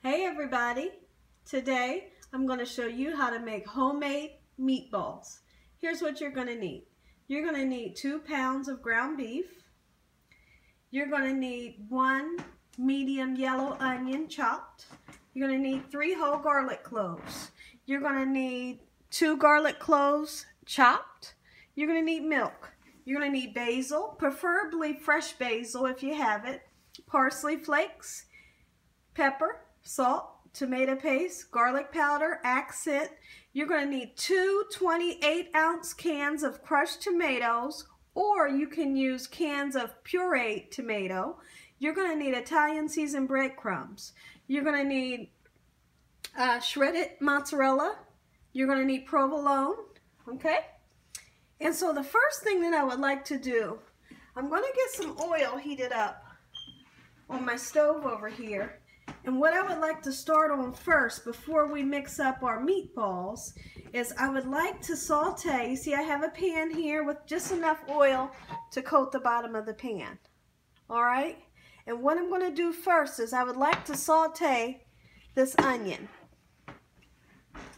Hey everybody! Today I'm going to show you how to make homemade meatballs. Here's what you're going to need. You're going to need 2 pounds of ground beef. You're going to need 1 medium yellow onion chopped. You're going to need 3 whole garlic cloves. You're going to need 2 garlic cloves chopped. You're going to need milk. You're going to need basil, preferably fresh basil if you have it, parsley flakes, pepper, salt, tomato paste, garlic powder, accent. You're going to need 2 28-ounce cans of crushed tomatoes, or you can use cans of pureed tomato. You're going to need Italian seasoned breadcrumbs. You're going to need shredded mozzarella. You're going to need provolone, okay? And so the first thing that I would like to do, I'm going to get some oil heated up on my stove over here. And what I would like to start on first before we mix up our meatballs is I would like to saute. You see I have a pan here with just enough oil to coat the bottom of the pan. Alright? And what I'm going to do first is I would like to saute this onion.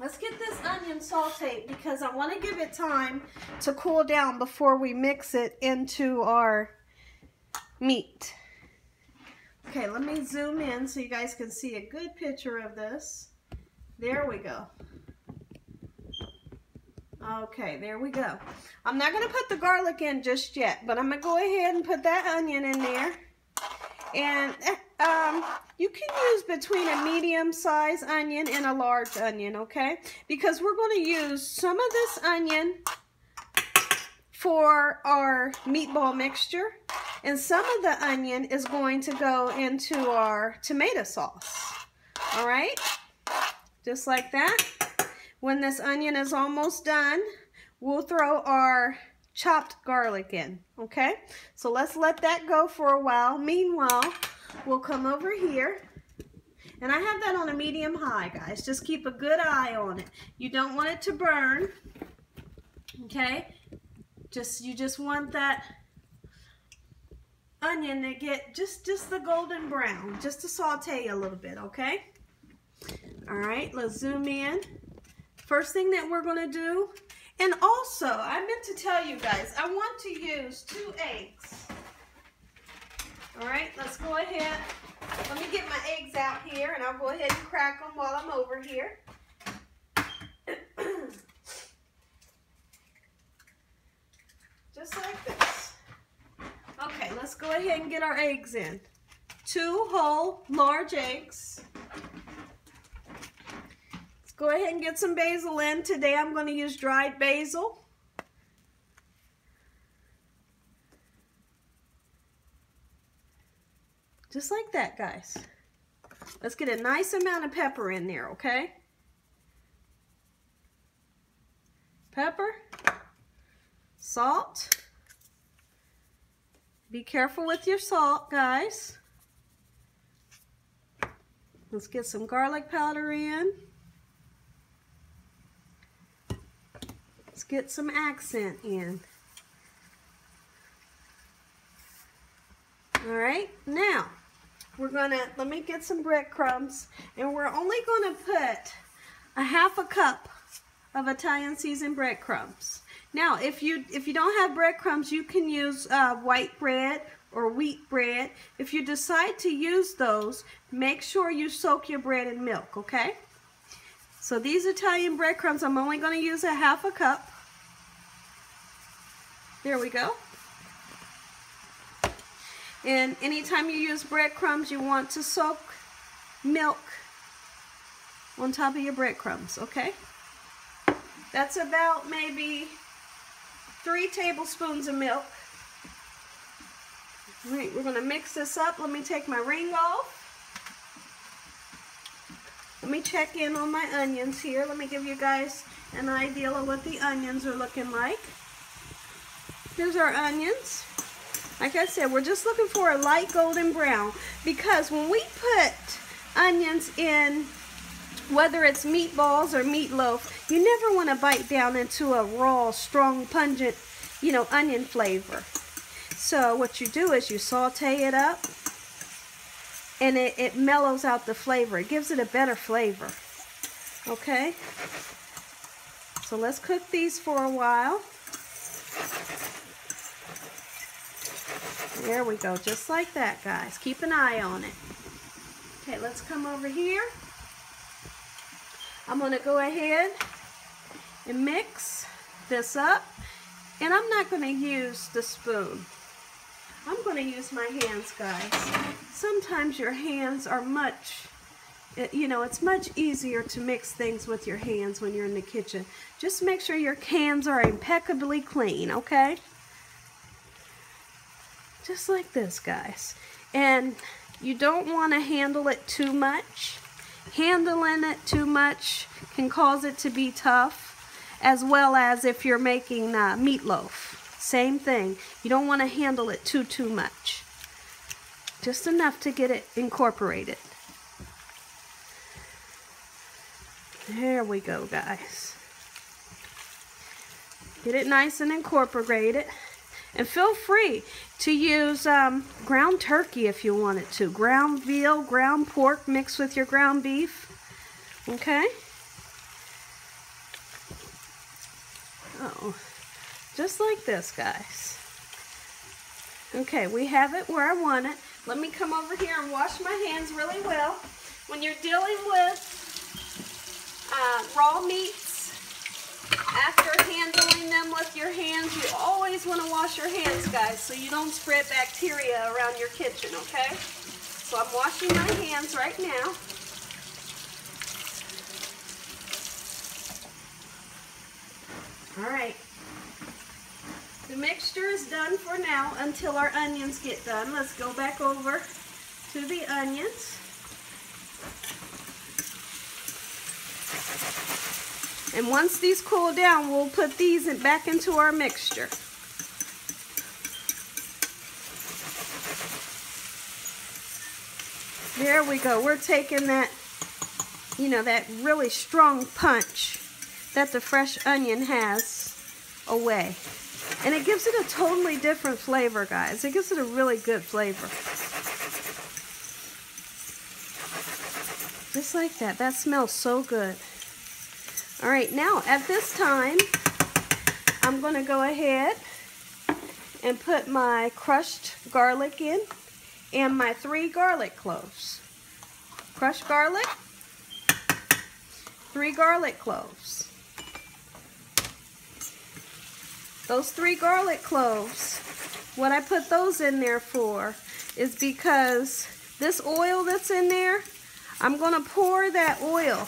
Let's get this onion sauteed because I want to give it time to cool down before we mix it into our meat. Okay, let me zoom in so you guys can see a good picture of this. There we go. Okay, there we go. I'm not going to put the garlic in just yet, but I'm going to go ahead and put that onion in there. And you can use between a medium-sized onion and a large onion, okay? Because we're going to use some of this onion for our meatball mixture, and some of the onion is going to go into our tomato sauce. All right, just like that. When this onion is almost done, we'll throw our chopped garlic in, okay? So let's let that go for a while. Meanwhile, we'll come over here, and I have that on a medium-high, guys. Just keep a good eye on it. You don't want it to burn, okay? You just want that onion to get just the golden brown, just to saute a little bit, okay? All right, let's zoom in. First thing that we're going to do, and also I meant to tell you guys, I want to use 2 eggs. All right, let's go ahead. Let me get my eggs out here, and I'll go ahead and crack them while I'm over here. Just like this. Okay, let's go ahead and get our eggs in. 2 whole large eggs. Let's go ahead and get some basil in. Today I'm going to use dried basil. Just like that, guys. Let's get a nice amount of pepper in there, okay? Pepper. Salt. Be careful with your salt, guys. Let's get some garlic powder in. Let's get some accent in. All right, now let me get some breadcrumbs, and we're only going to put a 1/2 cup of Italian seasoned breadcrumbs. Now, if you don't have breadcrumbs, you can use white bread or wheat bread. If you decide to use those, make sure you soak your bread in milk, okay? So these Italian breadcrumbs, I'm only going to use a 1/2 cup. There we go. And anytime you use breadcrumbs, you want to soak milk on top of your breadcrumbs, okay? That's about maybe 3 tablespoons of milk. All right, we're going to mix this up. Let me take my ring off. Let me check in on my onions here. Let me give you guys an idea of what the onions are looking like. Here's our onions. Like I said, we're just looking for a light golden brown, because when we put onions in, whether it's meatballs or meatloaf, you never want to bite down into a raw, strong, pungent, onion flavor. So what you do is you saute it up. and it mellows out the flavor. It gives it a better flavor. Okay? So let's cook these for a while. There we go, just like that, guys. Keep an eye on it. Okay, let's come over here. I'm going to go ahead and mix this up. And I'm not going to use the spoon. I'm going to use my hands, guys. Sometimes your hands are it's much easier to mix things with your hands when you're in the kitchen. Just make sure your hands are impeccably clean, okay? Just like this, guys. And you don't want to handle it too much. Handling it too much can cause it to be tough, as well as if you're making meatloaf. Same thing. You don't want to handle it too much. Just enough to get it incorporated. There we go, guys. Get it nice and incorporated. And feel free to use ground turkey if you wanted to. Ground veal, ground pork mixed with your ground beef. Okay? Oh, just like this, guys. Okay, we have it where I want it. Let me come over here and wash my hands really well. When you're dealing with raw meats, after handling them with your hands, you always want to wash your hands, guys, so you don't spread bacteria around your kitchen, okay? So I'm washing my hands right now. All right. The mixture is done for now until our onions get done. Let's go back over to the onions. And once these cool down, we'll put these back into our mixture. There we go. We're taking that, that really strong punch that the fresh onion has away. And it gives it a totally different flavor, guys. It gives it a really good flavor. Just like that. That smells so good. All right, now at this time, I'm going to go ahead and put my crushed garlic in and my 3 garlic cloves. Crushed garlic, 3 garlic cloves. Those 3 garlic cloves, what I put those in there for is because this oil that's in there, I'm going to pour that oil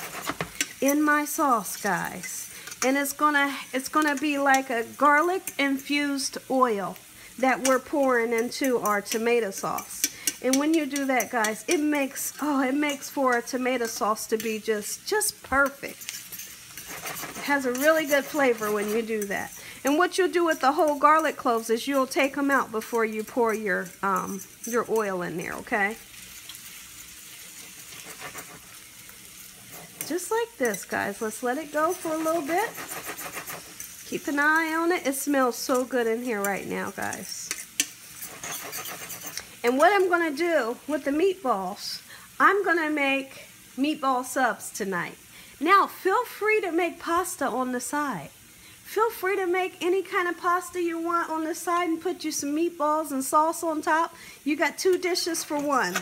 in my sauce, guys, and it's gonna be like a garlic infused oil that we're pouring into our tomato sauce. And when you do that, guys, it makes for a tomato sauce to be just perfect. It has a really good flavor when you do that. And what you'll do with the whole garlic cloves is you'll take them out before you pour your oil in there, okay? Just like this, guys. Let's let it go for a little bit. Keep an eye on it. It smells so good in here right now, guys. And what I'm going to do with the meatballs, I'm going to make meatball subs tonight. Now, feel free to make pasta on the side. Feel free to make any kind of pasta you want on the side and put you some meatballs and sauce on top. You got 2 dishes for 1.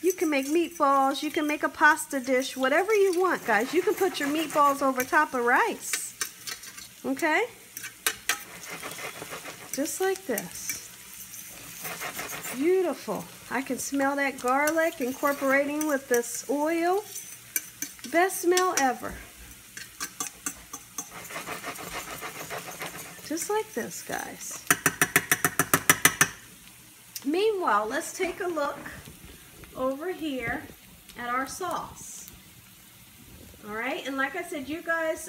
You can make meatballs, you can make a pasta dish, whatever you want, guys. You can put your meatballs over top of rice. Okay? Just like this. Beautiful. I can smell that garlic incorporating with this oil. Best smell ever. Just like this, guys. Meanwhile, let's take a look over here at our sauce. Alright, and like I said, you guys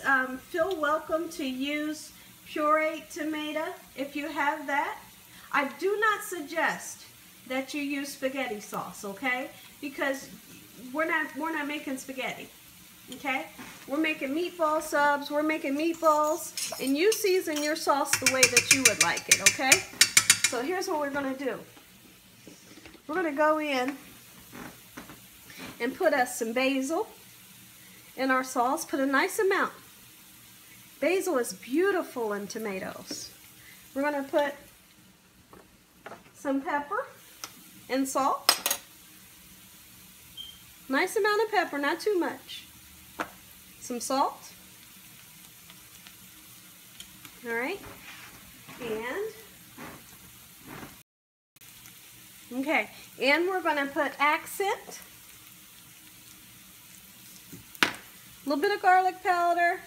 feel welcome to use pureed tomato if you have that. I do not suggest that you use spaghetti sauce, okay? Because we're not making spaghetti. Okay? We're making meatball subs, we're making meatballs, and you season your sauce the way that you would like it, okay? So here's what we're gonna do. We're gonna go in and put us some basil in our sauce. Put a nice amount. Basil is beautiful in tomatoes. We're going to put some pepper and salt. Nice amount of pepper, not too much. Some salt. All right. Okay, and we're going to put accent. A little bit of garlic powder.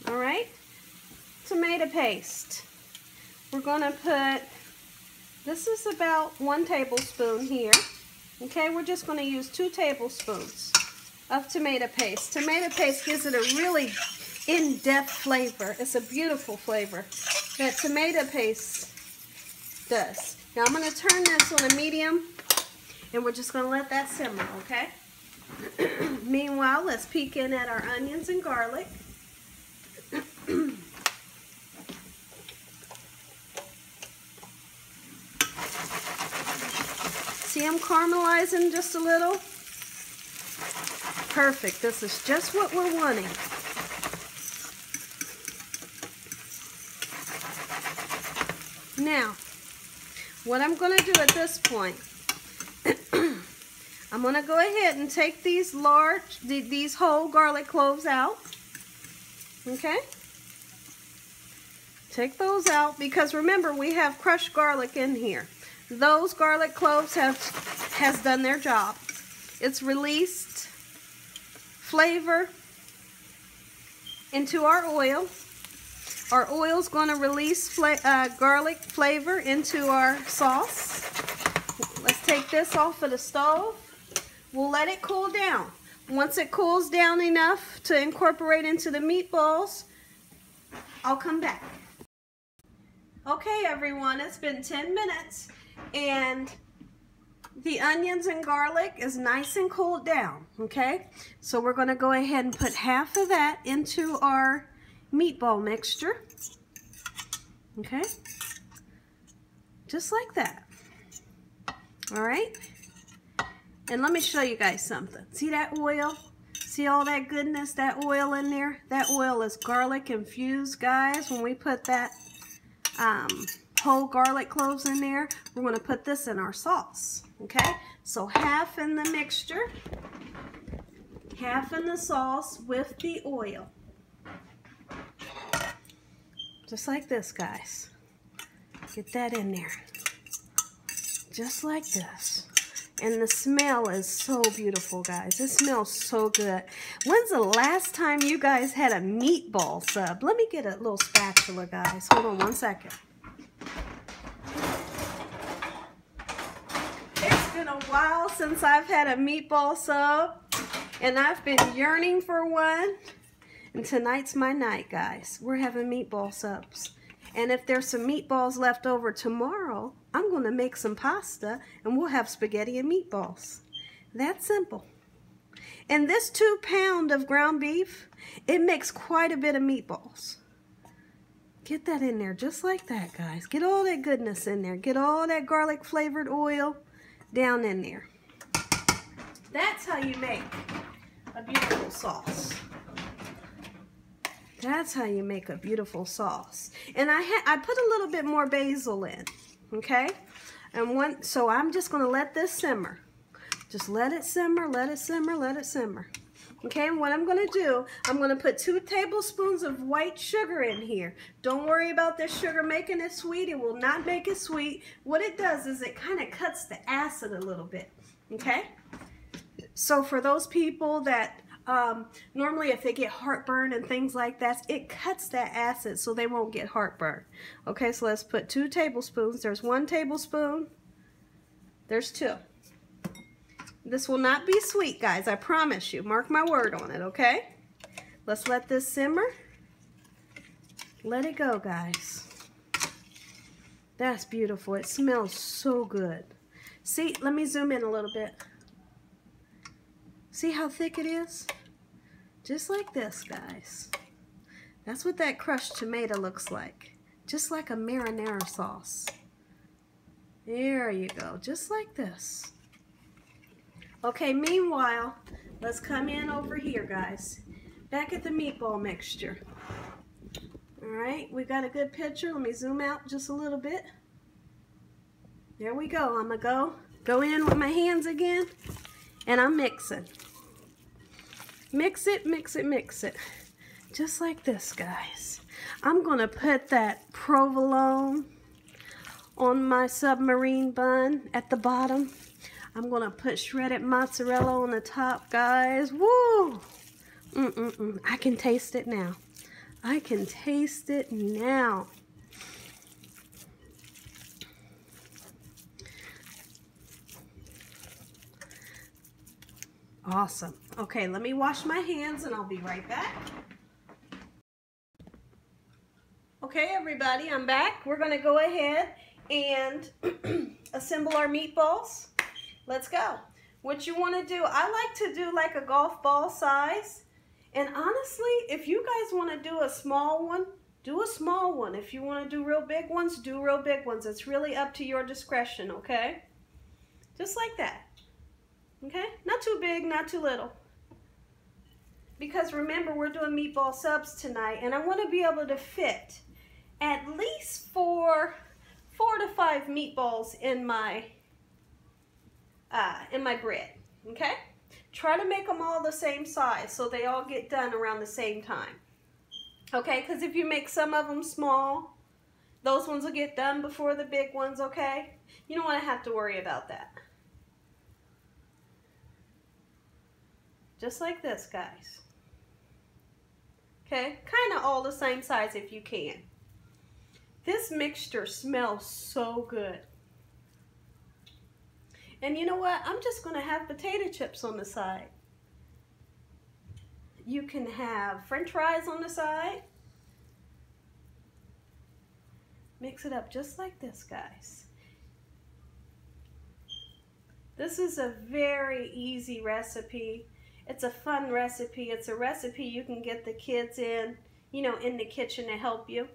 All right. Tomato paste. We're going to put, this is about 1 tablespoon here. Okay, we're just going to use 2 tablespoons of tomato paste. Tomato paste gives it a really in-depth flavor. It's a beautiful flavor that tomato paste does. Now I'm going to turn this on a medium, and we're just going to let that simmer, okay? Meanwhile, let's peek in at our onions and garlic. See them caramelizing just a little? Perfect. This is just what we're wanting. Now, what I'm going to do at this point, I'm going to go ahead and take these whole garlic cloves out. Okay? Take those out because remember we have crushed garlic in here. Those garlic cloves has done their job. It's released flavor into our oil. Our oil's going to release garlic flavor into our sauce. Let's take this off of the stove. We'll let it cool down. Once it cools down enough to incorporate into the meatballs, I'll come back. Okay, everyone, it's been 10 minutes and the onions and garlic is nice and cooled down, okay? So we're going to go ahead and put half of that into our meatball mixture, okay? Just like that. All right? And let me show you guys something. See that oil? See all that goodness, that oil in there? That oil is garlic infused, guys. When we put that whole garlic cloves in there, we're going to put this in our sauce, okay? So half in the mixture, half in the sauce with the oil. Just like this, guys. Get that in there. Just like this. And the smell is so beautiful, guys. It smells so good. When's the last time you guys had a meatball sub? Let me get a little spatula, guys. Hold on 1 second. It's been a while since I've had a meatball sub, and I've been yearning for one. And tonight's my night, guys. We're having meatball subs. And if there's some meatballs left over tomorrow, I'm going to make some pasta and we'll have spaghetti and meatballs. That simple. And this 2 pounds of ground beef, it makes quite a bit of meatballs. Get that in there just like that, guys. Get all that goodness in there. Get all that garlic flavored oil down in there. That's how you make a beautiful sauce. That's how you make a beautiful sauce. And I put a little bit more basil in, okay? And so I'm just going to let this simmer. Just let it simmer, let it simmer, let it simmer. Okay, and what I'm going to do, I'm going to put 2 tablespoons of white sugar in here. Don't worry about this sugar making it sweet. It will not make it sweet. What it does is it kind of cuts the acid a little bit, okay? So for those people that normally if they get heartburn and things like that, it cuts that acid so they won't get heartburn. Okay, so let's put 2 tablespoons. There's 1 tablespoon. There's 2. This will not be sweet, guys. I promise you. Mark my word on it, okay? Let's let this simmer. Let it go, guys. That's beautiful. It smells so good. See, let me zoom in a little bit. See how thick it is? Just like this, guys. That's what that crushed tomato looks like. Just like a marinara sauce. There you go. Just like this. Okay, meanwhile, let's come in over here, guys. Back at the meatball mixture. All right, we got a good picture. Let me zoom out just a little bit. There we go. I'm gonna go in with my hands again, and I'm mixing. Mix it, mix it, mix it. Just like this, guys. I'm gonna put that provolone on my submarine bun at the bottom. I'm gonna put shredded mozzarella on the top, guys. Woo! I can taste it now. I can taste it now. Awesome. Okay, let me wash my hands and I'll be right back. Okay, everybody, I'm back. We're going to go ahead and assemble our meatballs. Let's go. What you want to do, I like to do like a golf ball size. And honestly, if you guys want to do a small one, do a small one. If you want to do real big ones, do real big ones. It's really up to your discretion, okay? Just like that. Okay? Not too big, not too little. Because remember, we're doing meatball subs tonight, and I want to be able to fit at least four to five meatballs in my bread. Okay? Try to make them all the same size so they all get done around the same time. Okay? Because if you make some of them small, those ones will get done before the big ones. Okay? You don't want to have to worry about that. Just like this, guys. Okay, kind of all the same size if you can. This mixture smells so good. And you know what? I'm just going to have potato chips on the side. You can have French fries on the side. Mix it up just like this, guys. This is a very easy recipe. It's a fun recipe. It's a recipe you can get the kids in the kitchen to help you.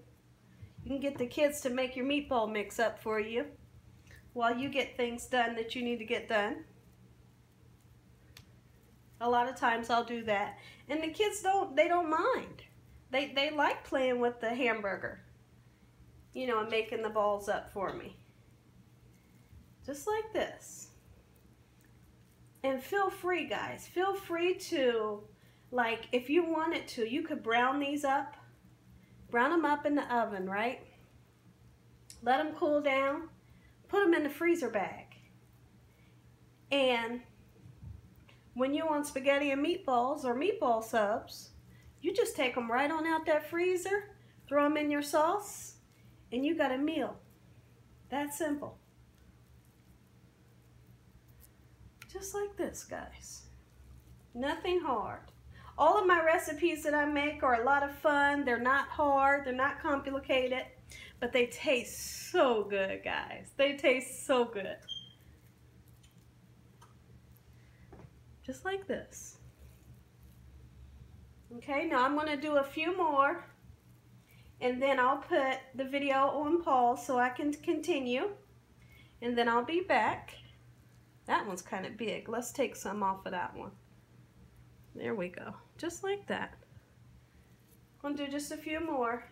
You can get the kids to make your meatball mix up for you while you get things done that you need to get done. A lot of times I'll do that. And the kids don't mind. They like playing with the hamburger, and making the balls up for me. Just like this. And feel free, guys, feel free to, like, if you wanted to, you could brown these up. Brown them up in the oven, right? Let them cool down. Put them in the freezer bag. And when you want spaghetti and meatballs or meatball subs, you just take them right on out that freezer, throw them in your sauce, and you got a meal. That's simple. Just like this, guys. Nothing hard. All of my recipes that I make are a lot of fun. They're not hard. They're not complicated. But they taste so good, guys. They taste so good. Just like this. Okay, now I'm going to do a few more. And then I'll put the video on pause so I can continue. And then I'll be back. That one's kind of big. Let's take some off of that one. There we go. Just like that. I'm going to do just a few more.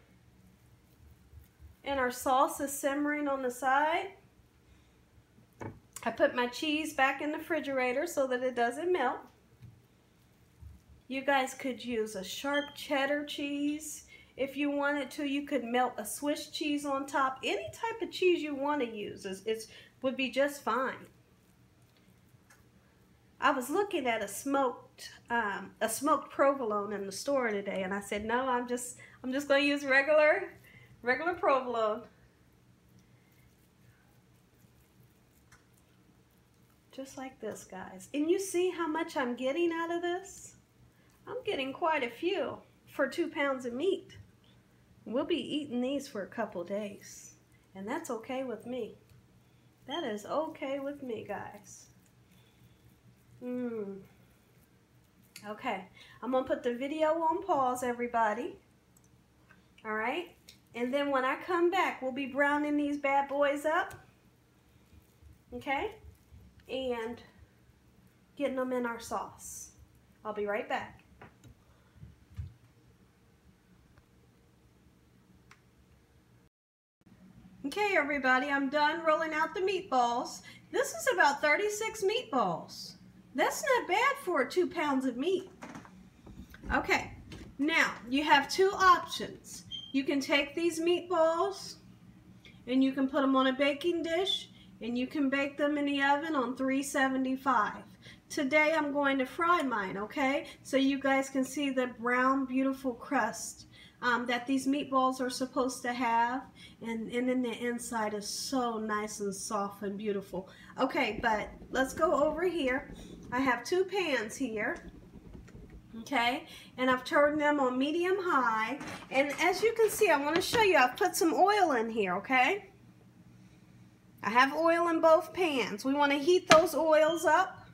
And our sauce is simmering on the side. I put my cheese back in the refrigerator so that it doesn't melt. You guys could use a sharp cheddar cheese. If you wanted to, you could melt a Swiss cheese on top. Any type of cheese you want to use would be just fine. I was looking at a smoked provolone in the store today, and I said, no, I'm just going to use regular provolone. Just like this, guys. And you see how much I'm getting out of this? I'm getting quite a few for 2 pounds of meat. We'll be eating these for a couple days, and that's okay with me. That is okay with me, guys. Okay, I'm going to put the video on pause, everybody. All right? And then when I come back, we'll be browning these bad boys up. Okay? And getting them in our sauce. I'll be right back. Okay, everybody, I'm done rolling out the meatballs. This is about 36 meatballs. That's not bad for 2 pounds of meat. Okay, now you have two options. You can take these meatballs and you can put them on a baking dish and you can bake them in the oven on 375. Today I'm going to fry mine, okay? So you guys can see the brown, beautiful crust that these meatballs are supposed to have, and then the inside is so nice and soft and beautiful. Okay, but let's go over here. I have 2 pans here, okay, and I've turned them on medium high, and as you can see, I want to show you, I've put some oil in here, okay? I have oil in both pans. We want to heat those oils up,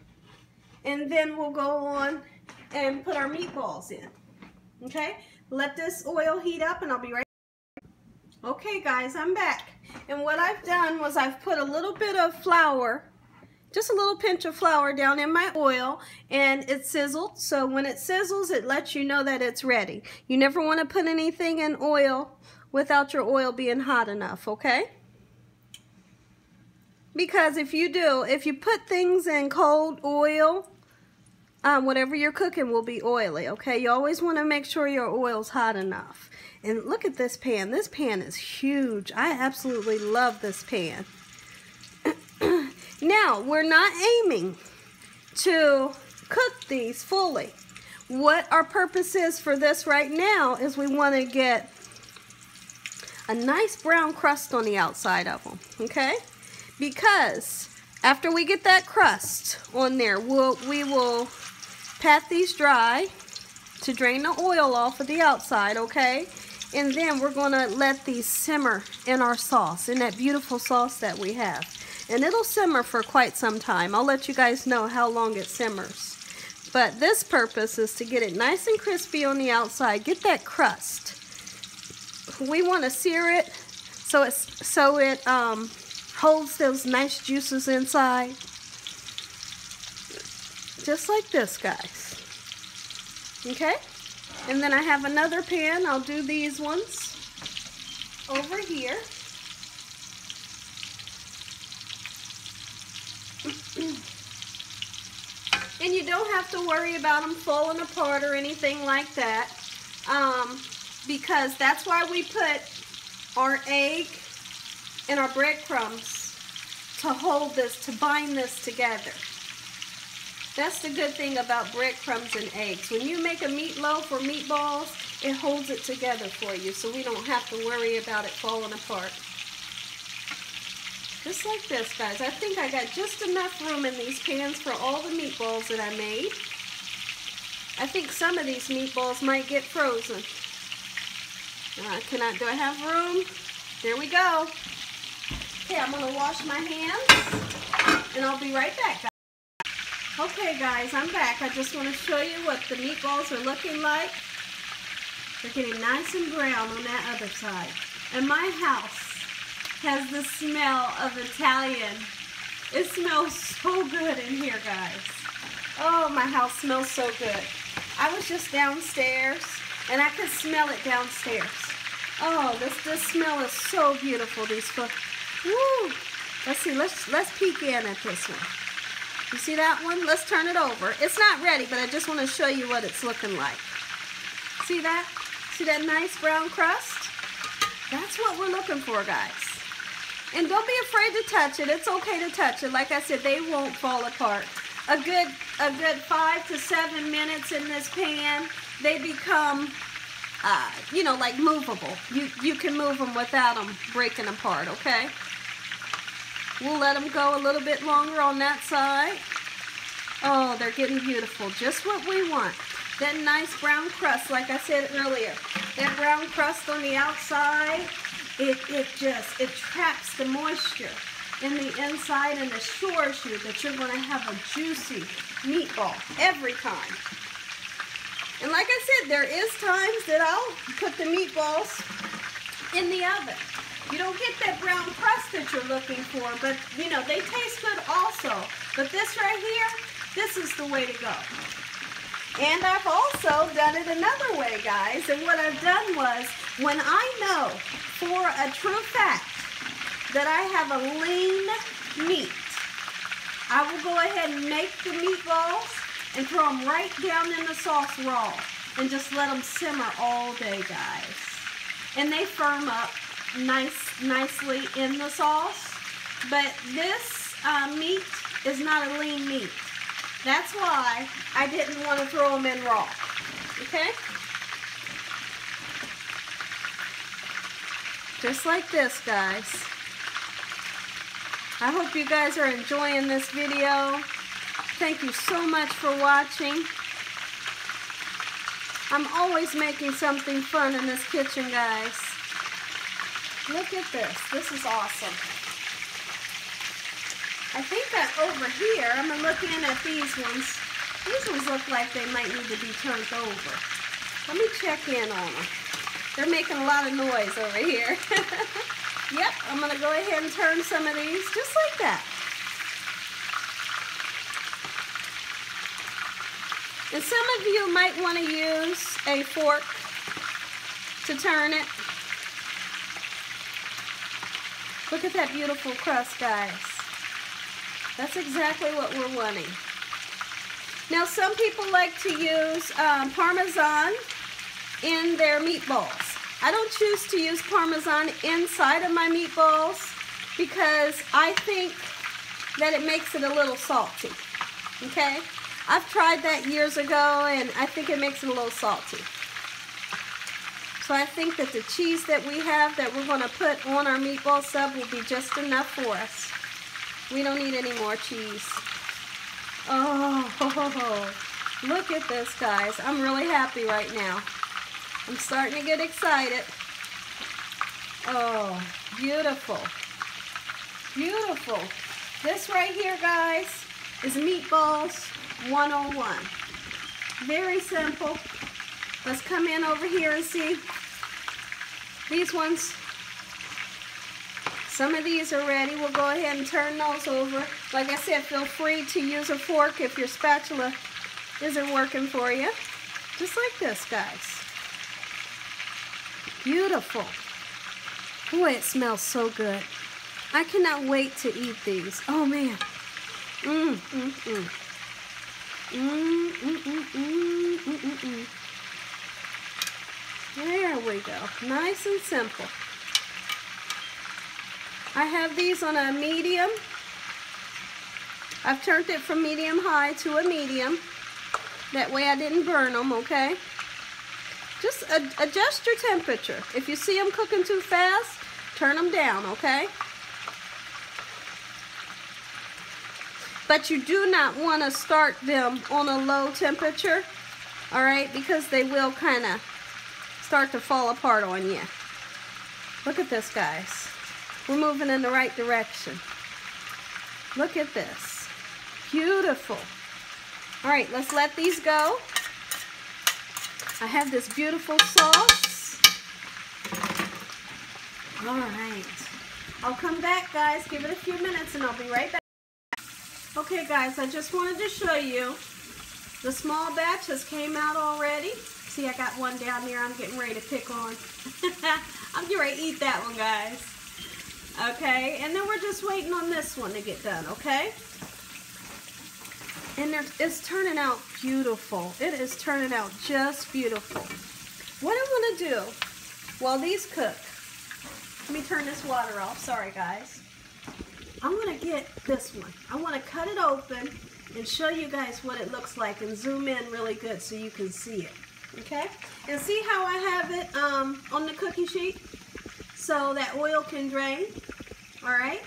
and then we'll go on and put our meatballs in, okay? Let this oil heat up and I'll be right back. Okay guys, I'm back. And what I've done was I've put a little bit of flour, just a little pinch of flour down in my oil, and it sizzled. So when it sizzles, it lets you know that it's ready. You never want to put anything in oil without your oil being hot enough, okay? Because if you do, if you put things in cold oil, whatever you're cooking will be oily, okay? You always want to make sure your oil's hot enough. And look at this pan. This pan is huge. I absolutely love this pan. Now, we're not aiming to cook these fully. What our purpose is for this right now is we want to get a nice brown crust on the outside of them, okay? Because after we get that crust on there, we will pat these dry to drain the oil off of the outside, okay? And then we're going to let these simmer in our sauce, in that beautiful sauce that we have. And it'll simmer for quite some time. I'll let you guys know how long it simmers. But this purpose is to get it nice and crispy on the outside. Get that crust. We want to sear it so it holds those nice juices inside. Just like this, guys. Okay? And then I have another pan. I'll do these ones over here. And you don't have to worry about them falling apart or anything like that, because that's why we put our egg and our breadcrumbs to hold this, to bind this together. That's the good thing about breadcrumbs and eggs. When you make a meatloaf or meatballs, it holds it together for you, so we don't have to worry about it falling apart. Just like this, guys. I think I got just enough room in these pans for all the meatballs that I made. I think some of these meatballs might get frozen. Do I have room? There we go. Okay, I'm going to wash my hands, and I'll be right back, guys. Okay guys, I'm back. I just want to show you what the meatballs are looking like. They're getting nice and brown on that other side. And my house has the smell of Italian. It smells so good in here, guys. Oh, my house smells so good. I was just downstairs and I could smell it downstairs. Oh, this smell is so beautiful. These food. Woo! Let's see, let's peek in at this one. You see that one? Let's turn it over. It's not ready, but I just want to show you what it's looking like. See that? See that nice brown crust? That's what we're looking for, guys. And don't be afraid to touch it. It's okay to touch it. Like I said, they won't fall apart. A good 5 to 7 minutes in this pan, they become, you know, like movable. You can move them without them breaking apart, okay? We'll let them go a little bit longer on that side. Oh, they're getting beautiful. Just what we want. That nice brown crust, like I said earlier. That brown crust on the outside, it traps the moisture in the inside and assures you that you're going to have a juicy meatball every time. And like I said, there is times that I'll put the meatballs in the oven. You don't get that brown crust that you're looking for, but you know, they taste good also. But this right here, This is the way to go. And I've also done it another way, guys. And what I've done was, when I know for a true fact that I have a lean meat, I will go ahead and make the meatballs and throw them right down in the sauce raw and just let them simmer all day, guys. And they firm up nicely in the sauce. But this meat is not a lean meat. That's why I didn't want to throw them in raw. Okay? Just like this, guys. I hope you guys are enjoying this video. Thank you so much for watching. I'm always making something fun in this kitchen, guys. Look at this. This is awesome. I think that over here, I'm looking at these ones. These ones look like they might need to be turned over. Let me check in on them. They're making a lot of noise over here. Yep, I'm going to go ahead and turn some of these just like that. And some of you might want to use a fork to turn it. Look at that beautiful crust, guys. That's exactly what we're wanting. Now, some people like to use Parmesan in their meatballs. I don't choose to use Parmesan inside of my meatballs because I think that it makes it a little salty. Okay? I've tried that years ago and I think it makes it a little salty. So I think that the cheese that we have that we're going to put on our meatball sub will be just enough for us. We don't need any more cheese. Oh, look at this, guys. I'm really happy right now. I'm starting to get excited. Oh, beautiful. Beautiful. This right here, guys, is Meatballs 101. Very simple. Let's come in over here and see. These ones, some of these are ready. We'll go ahead and turn those over. Like I said, feel free to use a fork if your spatula isn't working for you. Just like this, guys. Beautiful. Boy, it smells so good. I cannot wait to eat these. Oh, man. There we go. Nice and simple. I have these on a medium. I've turned it from medium high to a medium. That way I didn't burn them, okay? Just adjust your temperature. If you see them cooking too fast, turn them down, okay? But you do not want to start them on a low temperature, all right? Because they will kind of start to fall apart on you. Look at this, guys. We're moving in the right direction. Look at this. Beautiful. All right, let's let these go. I have this beautiful sauce. All right. I'll come back, guys. Give it a few minutes and I'll be right back. Okay, guys, I just wanted to show you the small batch has came out already. See, I got one down there I'm getting ready to pick on. I'm getting ready to eat that one, guys. Okay, and then we're just waiting on this one to get done, okay? And it's turning out beautiful. It is turning out just beautiful. What I want to do while these cook, let me turn this water off. Sorry, guys. I'm going to get this one. I want to cut it open and show you guys what it looks like and zoom in really good so you can see it. Okay? And see how I have it on the cookie sheet so that oil can drain? Alright?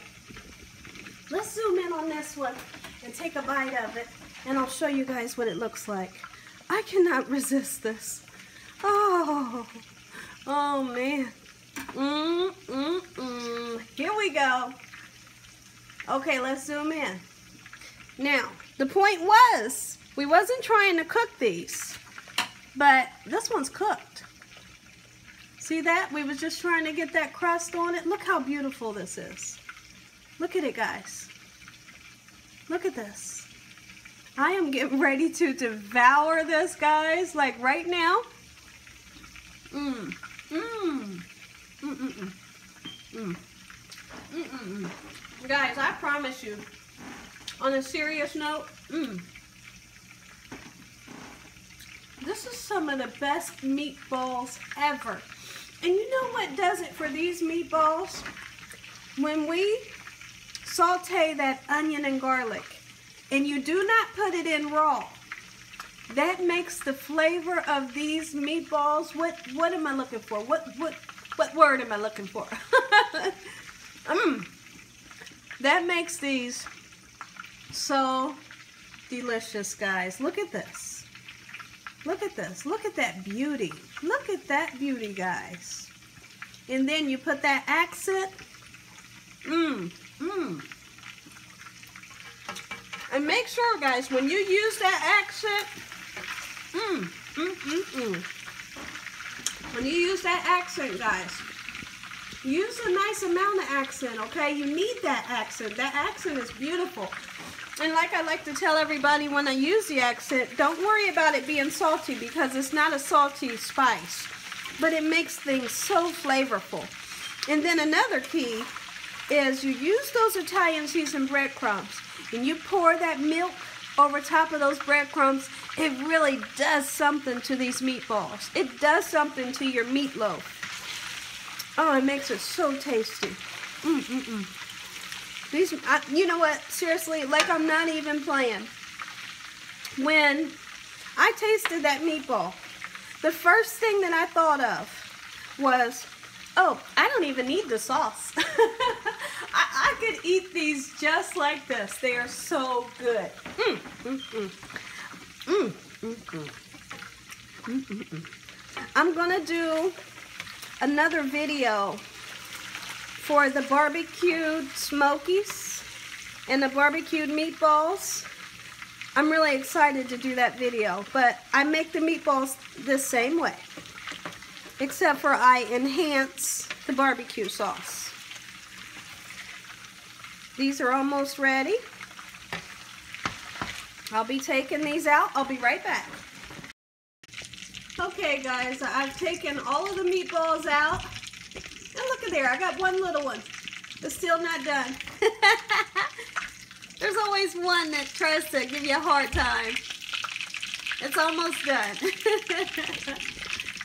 Let's zoom in on this one and take a bite of it and I'll show you guys what it looks like. I cannot resist this. Oh man. Here we go. Okay, let's zoom in. Now, the point was, we wasn't trying to cook these, but this one's cooked. See that? We was just trying to get that crust on it. Look how beautiful this is. Look at it, guys. Look at this. I am getting ready to devour this, guys, like right now. Guys, I promise you, on a serious note, this is some of the best meatballs ever. And you know what does it for these meatballs? When we saute that onion and garlic, and you do not put it in raw, that makes the flavor of these meatballs, what am I looking for? What word am I looking for? That makes these so delicious, guys. Look at this. Look at this. Look at that beauty. Look at that beauty, guys. And then you put that accent. And make sure, guys, when you use that accent, when you use that accent, guys, use a nice amount of accent, okay? You need that accent. That accent is beautiful. And like I like to tell everybody when I use the accent, don't worry about it being salty because it's not a salty spice, but it makes things so flavorful. And then another key is you use those Italian seasoned breadcrumbs and you pour that milk over top of those breadcrumbs. It really does something to these meatballs. It does something to your meatloaf. Oh, it makes it so tasty. These, you know what? Seriously, like I'm not even playing. When I tasted that meatball, the first thing that I thought of was, oh, I don't even need the sauce. I could eat these just like this. They are so good. I'm gonna do another video for the barbecued smokies and the barbecued meatballs. I'm really excited to do that video, but I make the meatballs the same way, except for I enhance the barbecue sauce. These are almost ready. I'll be taking these out. I'll be right back. Okay, guys, I've taken all of the meatballs out. And look at there, I got one little one. It's still not done. There's always one that tries to give you a hard time. It's almost done.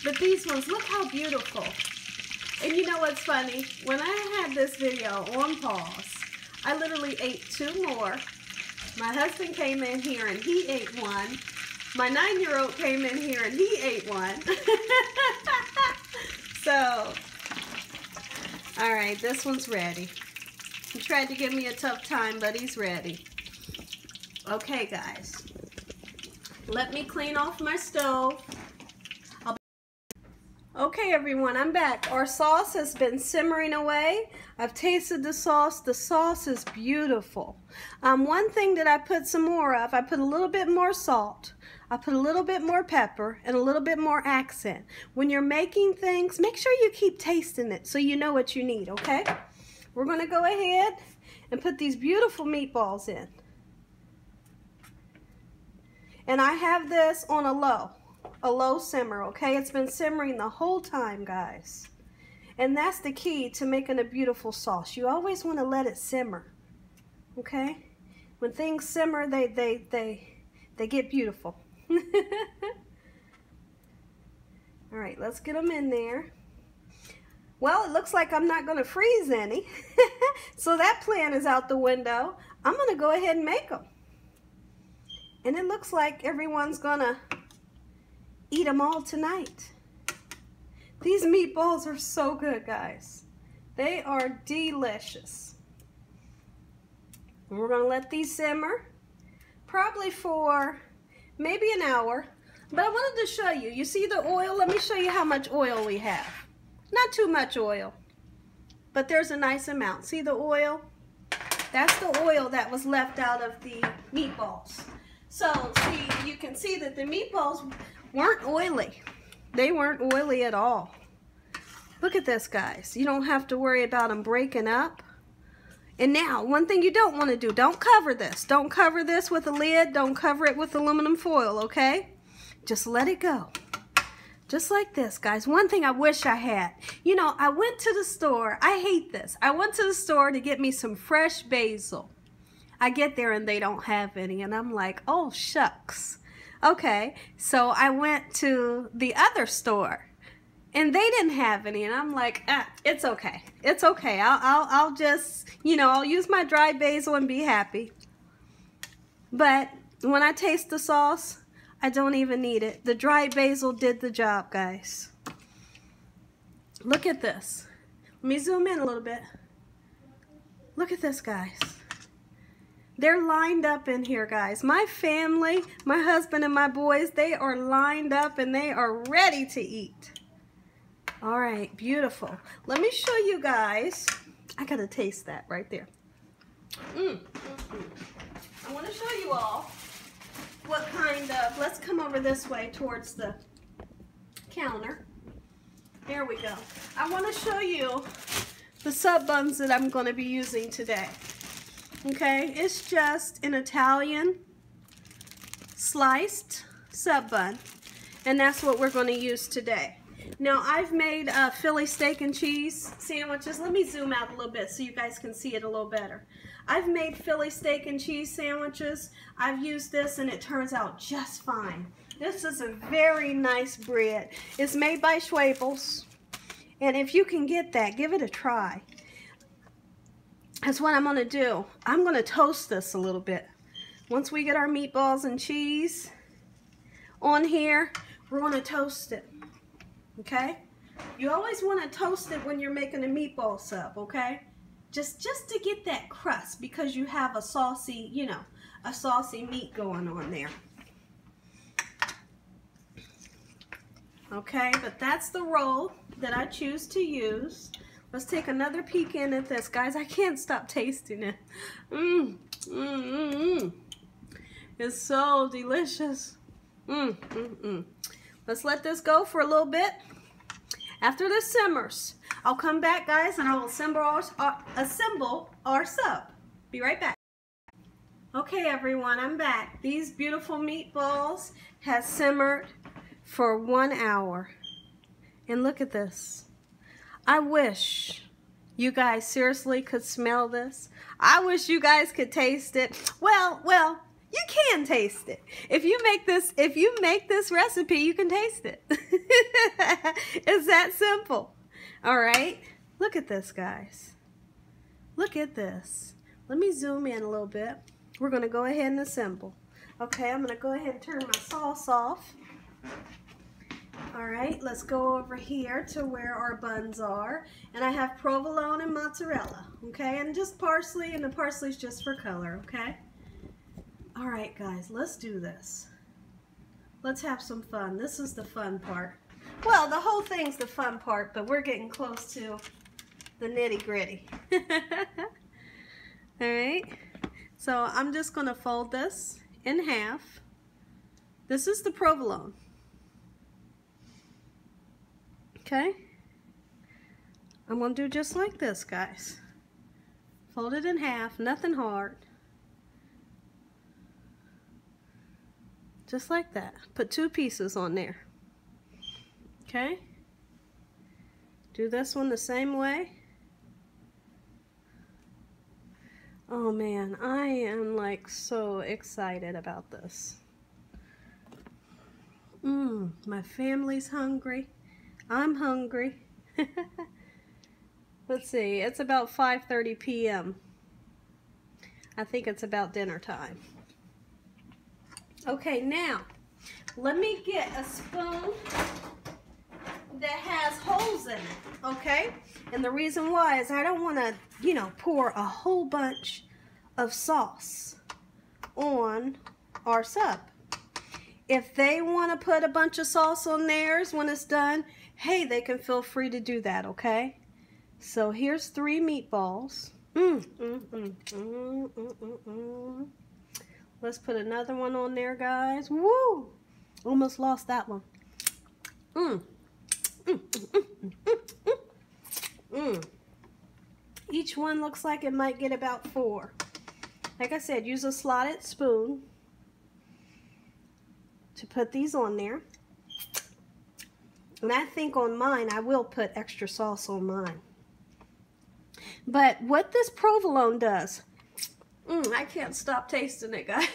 But these ones, look how beautiful. And you know what's funny? When I had this video on pause, I literally ate 2 more. My husband came in here and he ate 1. My 9-year-old came in here and he ate 1. So, all right, this one's ready. He tried to give me a tough time, but he's ready. Okay, guys. Let me clean off my stove. Okay, everyone, I'm back. Our sauce has been simmering away. I've tasted the sauce. The sauce is beautiful. One thing that I put some more of, I put a little bit more salt. I put a little bit more pepper and a little bit more accent. When you're making things, make sure you keep tasting it so you know what you need, okay? We're going to go ahead and put these beautiful meatballs in. And I have this on a low simmer, okay? It's been simmering the whole time, guys. And that's the key to making a beautiful sauce. You always want to let it simmer, okay? When things simmer, they get beautiful. All right, let's get them in there. Well, it looks like I'm not going to freeze any. So that plan is out the window. I'm going to go ahead and make them. And it looks like everyone's going to eat them all tonight. These meatballs are so good, guys. They are delicious. And we're going to let these simmer probably for maybe an hour. But I wanted to show you. You see the oil? Let me show you how much oil we have. Not too much oil, but there's a nice amount. See the oil? That's the oil that was left out of the meatballs. So, see, you can see that the meatballs weren't oily. They weren't oily at all. Look at this, guys. You don't have to worry about them breaking up. And now, one thing you don't want to do, don't cover this. Don't cover this with a lid. Don't cover it with aluminum foil, okay? Just let it go. Just like this, guys. One thing I wish I had. You know, I went to the store. I hate this. I went to the store to get me some fresh basil. I get there and they don't have any. And I'm like, oh, shucks. Okay, so I went to the other store. And they didn't have any, and I'm like, it's okay. It's okay. I'll just, you know, I'll use my dried basil and be happy. But when I taste the sauce, I don't even need it. The dried basil did the job, guys. Look at this. Let me zoom in a little bit. Look at this, guys. They're lined up in here, guys. My family, my husband and my boys, they are lined up and they are ready to eat. All right, beautiful. Let me show you guys. I gotta taste that right there. I want to show you all what kind of, let's come over this way towards the counter. There we go. I want to show you the sub buns that I'm going to be using today. Okay, it's just an Italian sliced sub bun, and that's what we're going to use today. Now, I've made Philly steak and cheese sandwiches. Let me zoom out a little bit so you guys can see it a little better. I've made Philly steak and cheese sandwiches. I've used this and it turns out just fine. This is a very nice bread. It's made by Schwabel's. And if you can get that, give it a try. That's what I'm going to do. I'm going to toast this a little bit. Once we get our meatballs and cheese on here, we're going to toast it. Okay? You always want to toast it when you're making a meatball sub, okay? Just to get that crust, because you have a saucy, you know, a saucy meat going on there. Okay, but that's the roll that I choose to use. Let's take another peek in at this, guys. I can't stop tasting it. It's so delicious. Let's let this go for a little bit. After this simmers, I'll come back, guys, and I will assemble our sub. Be right back. Okay, everyone, I'm back. These beautiful meatballs have simmered for 1 hour. And look at this. I wish you guys seriously could smell this. I wish you guys could taste it. Well, you can taste it. If you make this recipe, you can taste it. It's that simple. All right. Look at this, guys. Look at this. Let me zoom in a little bit. We're going to go ahead and assemble. Okay, I'm going to go ahead and turn my sauce off. All right, let's go over here to where our buns are. And I have provolone and mozzarella, okay? And just parsley, and the parsley's just for color, okay? All right, guys, let's do this. Let's have some fun. This is the fun part. Well, the whole thing's the fun part, but we're getting close to the nitty-gritty. All right, so I'm just going to fold this in half. This is the provolone. Okay, I'm going to do just like this, guys. Fold it in half, nothing hard. Just like that. Put 2 pieces on there. Okay, do this one the same way. Oh man, I am like so excited about this. My family's hungry. I'm hungry. Let's see, it's about 5:30 p.m. I think it's about dinner time. Okay, now, let me get a spoon that has holes in it, okay? And the reason why is I don't want to, you know, pour a whole bunch of sauce on our sub. If they want to put a bunch of sauce on theirs when it's done, hey, they can feel free to do that, okay? So here's 3 meatballs. Let's put another one on there, guys. Woo! Almost lost that one. Each one looks like it might get about 4. Like I said, use a slotted spoon to put these on there. And I think on mine, I will put extra sauce on mine. But what this provolone does, I can't stop tasting it, guys.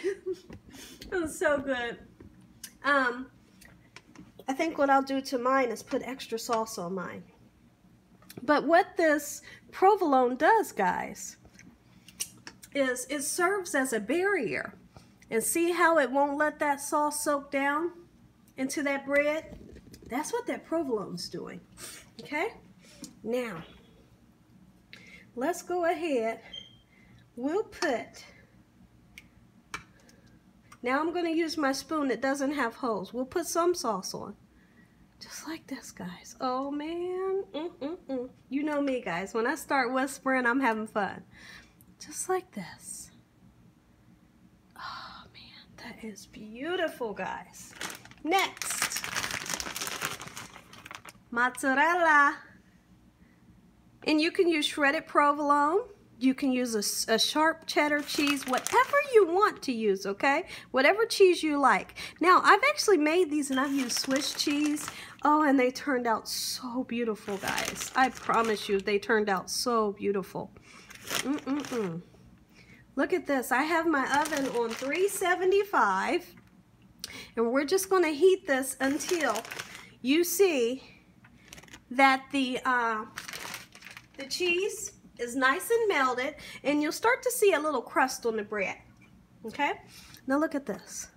It's so good. I think what I'll do to mine is put extra sauce on mine. But what this provolone does, guys, is it serves as a barrier. And see how it won't let that sauce soak down into that bread? That's what that provolone's doing. Okay? Now, let's go ahead. We'll put... Now I'm going to use my spoon that doesn't have holes. We'll put some sauce on. Just like this, guys. Oh, man. You know me, guys. When I start whispering, I'm having fun. Just like this. Oh, man. That is beautiful, guys. Next. Mozzarella. And you can use shredded provolone. You can use a sharp cheddar cheese, whatever you want to use, okay? Whatever cheese you like. Now, I've actually made these and I've used Swiss cheese. Oh, and they turned out so beautiful, guys. I promise you, they turned out so beautiful. Look at this. I have my oven on 375. And we're just going to heat this until you see that the cheese is nice and melted, and you'll start to see a little crust on the bread. Okay? Now look at this.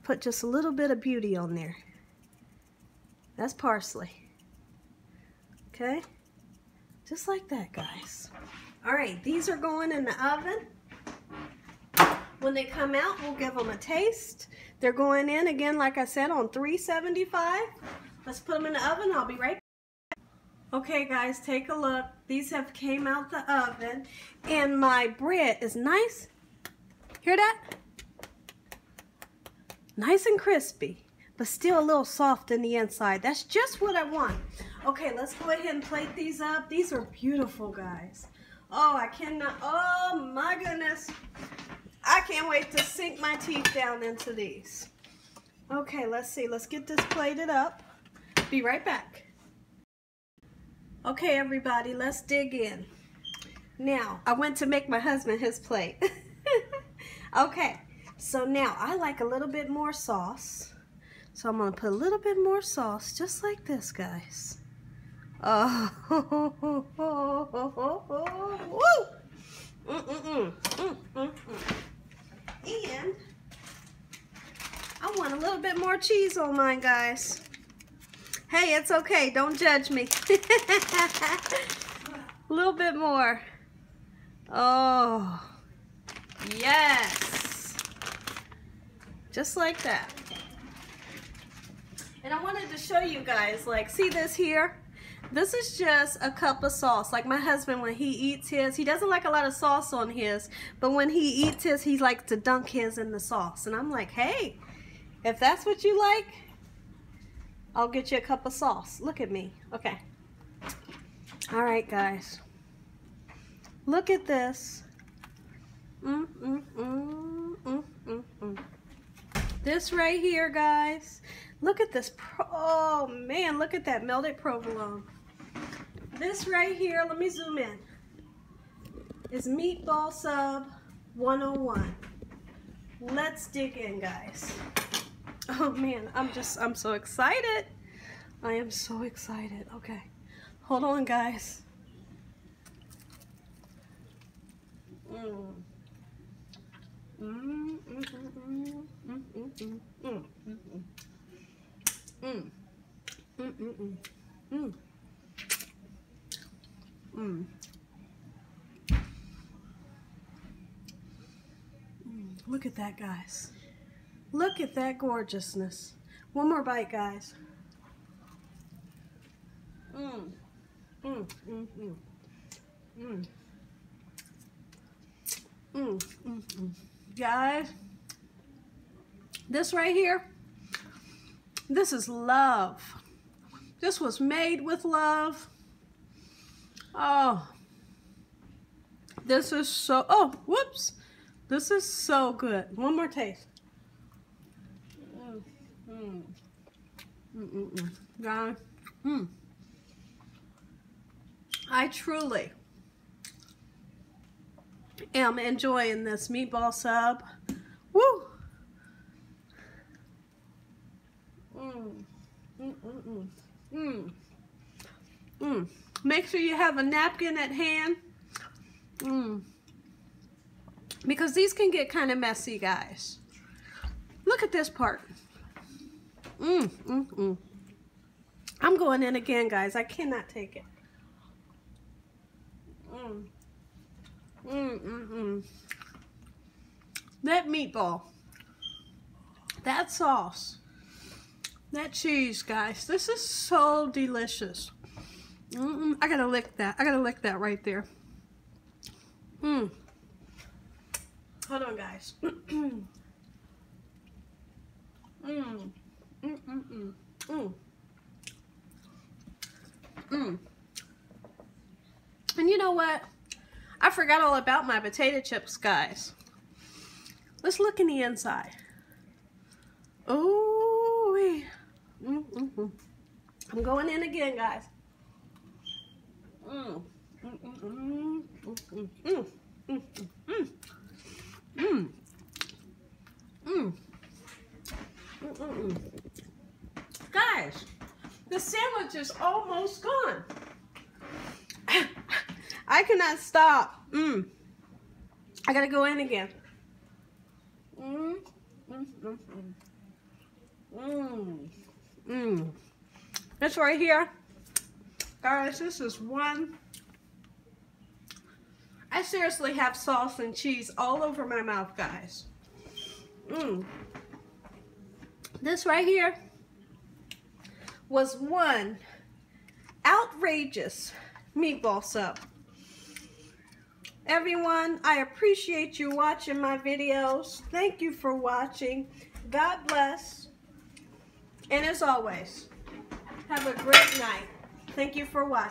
Put just a little bit of beauty on there. That's parsley. Okay? Just like that, guys. Alright, these are going in the oven. When they come out, we'll give them a taste. They're going in, again, like I said, on 375. Let's put them in the oven. I'll be right back. Okay, guys, take a look. These have came out the oven, and my bread is nice. Hear that? Nice and crispy, but still a little soft in the inside. That's just what I want. Okay, let's go ahead and plate these up. These are beautiful, guys. Oh, I cannot. Oh, my goodness. I can't wait to sink my teeth down into these. Okay, let's see. Let's get this plated up. Be right back. Okay, everybody, let's dig in. Now, I went to make my husband his plate. Okay, so now I like a little bit more sauce. So I'm going to put a little bit more sauce, just like this, guys. Oh, woo! And I want a little bit more cheese on mine, guys. Hey, it's okay. Don't judge me. A little bit more. Oh, yes. Just like that. And I wanted to show you guys, like, see this here? This is just a cup of sauce. Like my husband, when he eats his, he doesn't like a lot of sauce on his, but when he eats his, he likes to dunk his in the sauce. And I'm like, hey, if that's what you like, I'll get you a cup of sauce. Look at me. Okay. All right, guys. Look at this. This right here, guys. Look at this. Oh, man. Look at that melted provolone. This right here, let me zoom in, is Meatball Sub 101. Let's dig in, guys. Oh man, I'm so excited. I am so excited. Okay, hold on, guys. Look at that, guys. Look at that gorgeousness. One more bite, guys. Guys, this right here, this is love. This was made with love. Oh, this is so, oh, whoops. This is so good. One more taste. Guys, I truly am enjoying this meatball sub. Woo! Make sure you have a napkin at hand. Because these can get kind of messy, guys. Look at this part. I'm going in again, guys. I cannot take it. That meatball, that sauce, that cheese, guys. This is so delicious. I gotta lick that. I gotta lick that right there. Hold on, guys. And you know what? I forgot all about my potato chips, guys. Let's look in the inside. Oh, I'm going in again, guys. Guys, the sandwich is almost gone. I cannot stop. I gotta go in again. This right here, guys, this is one. I seriously have sauce and cheese all over my mouth, guys. This right here was one outrageous meatball sub. Everyone, I appreciate you watching my videos. Thank you for watching. God bless. And as always, have a great night. Thank you for watching.